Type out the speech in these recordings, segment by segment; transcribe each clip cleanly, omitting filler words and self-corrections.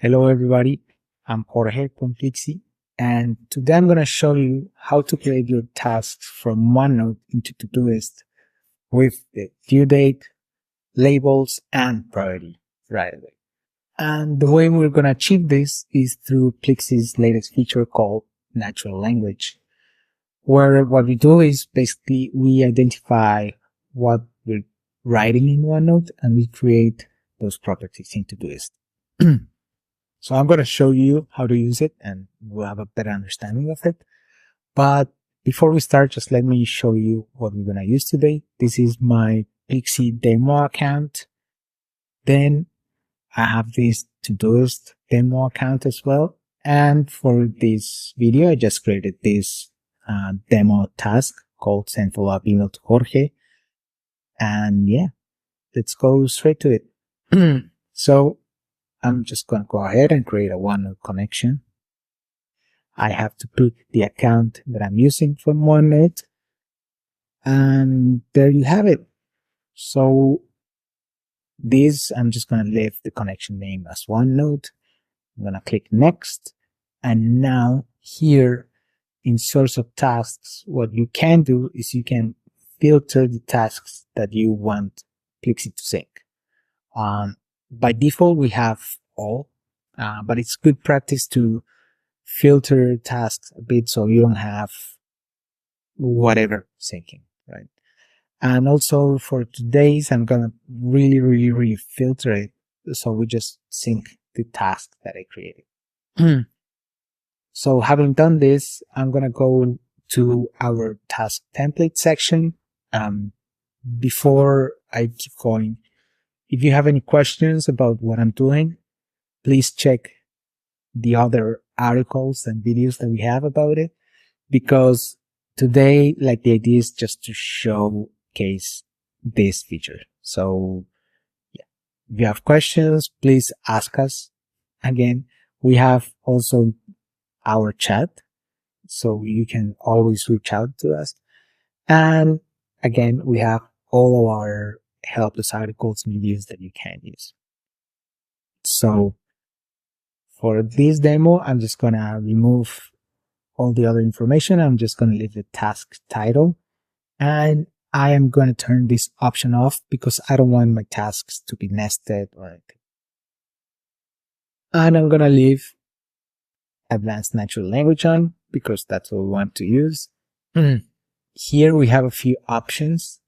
Hello everybody, I'm Jorge from Pleexy, and today I'm going to show you how to create your tasks from OneNote into Todoist with the due date, labels, and priority right away. And the way we're going to achieve this is through Pleexy's latest feature called Natural Language, where what we do is basically we identify what we're writing in OneNote and we create those properties in Todoist. So I'm going to show you how to use it and we'll have a better understanding of it. But before we start, just let me show you what we're going to use today. This is my Pleexy demo account. Then I have this Todoist demo account as well. And for this video, I just created this demo task called send follow-up email to Jorge. And yeah, let's go straight to it. So I'm just going to go ahead and create a OneNote connection. I have to put the account that I'm using from OneNote. And there you have it. So this, I'm just going to leave the connection name as OneNote. I'm going to click next. And now here in source of tasks, what you can do is you can filter the tasks that you want Pleexy to sync. By default, we have all, but it's good practice to filter tasks a bit so you don't have whatever syncing, right? And also for today's, I'm gonna really filter it so we just sync the task that I created. So having done this, I'm gonna go to our task template section. Before I keep going, if you have any questions about what I'm doing, please check the other articles and videos that we have about it, because today, like, the idea is just to showcase this feature. So yeah, if you have questions, please ask us. Again, we have also our chat, so you can always reach out to us. And again, we have all of our helpless articles and videos that you can use. So for this demo, I'm just going to remove all the other information. I'm just going to leave the task title, and I am going to turn this option off because I don't want my tasks to be nested or anything. And I'm going to leave advanced natural language on because that's what we want to use. Here we have a few options.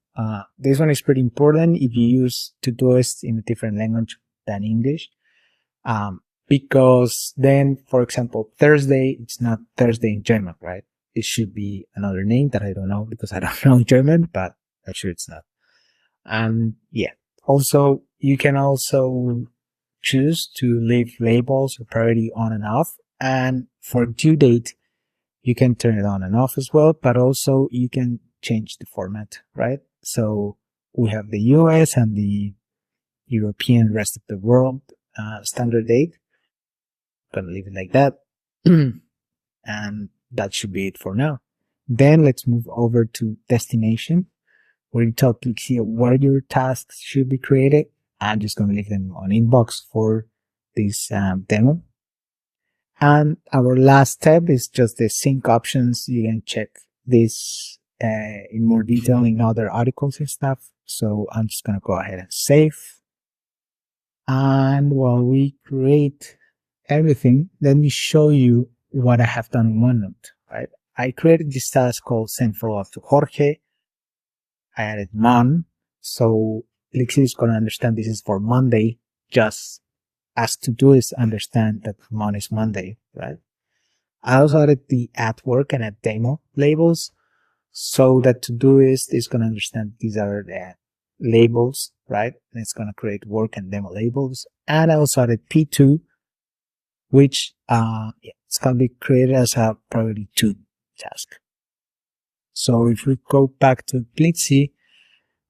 This one is pretty important if you use Todoist in a different language than English. Because then, for example, Thursday, it's not Thursday in German, right? It should be another name that I don't know because I don't know German, but I'm sure it's not. And yeah, also, you can also choose to leave labels or priority on and off. And for due date, you can turn it on and off as well, but also you can change the format, right? So we have the US and the European rest of the world standard date. Gonna leave it like that. And that should be it for now. Then let's move over to destination, where you tell Pleexy where your tasks should be created. I'm just going to leave them on inbox for this demo. And our last step is just the sync options. You can check this in more detail in other articles and stuff. So I'm just going to go ahead and save. And while we create everything, let me show you what I have done in OneNote, right? I created this task called send follow-up to Jorge. I added Mon, so Pleexy is going to understand this is for Monday, just as Todoist understand that Mon is Monday, right? I also added the at work and at demo labels, so that Todoist is going to understand these are the labels, right? And it's going to create work and demo labels. And I also added P2, which it's going to be created as a priority 2 task. So if we go back to Pleexy,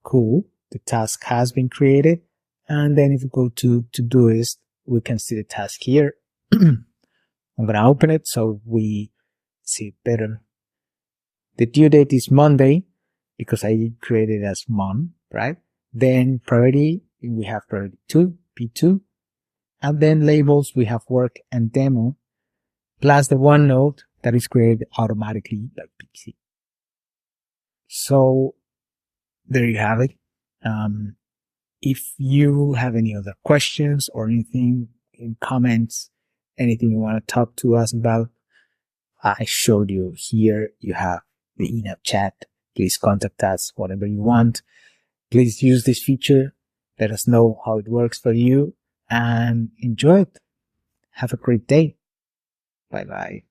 cool, the task has been created. And then if we go to Todoist, we can see the task here. I'm going to open it so we see it better. The due date is Monday because I created it as Mon, right? Then priority, we have priority 2, P2. And then labels, we have work and demo, plus the OneNote that is created automatically by Pleexy. So there you have it. If you have any other questions or anything in comments, anything you want to talk to us about, I showed you here. You have the in-app chat. Please contact us whatever you want. Please use this feature. Let us know how it works for you and enjoy it. Have a great day. Bye bye.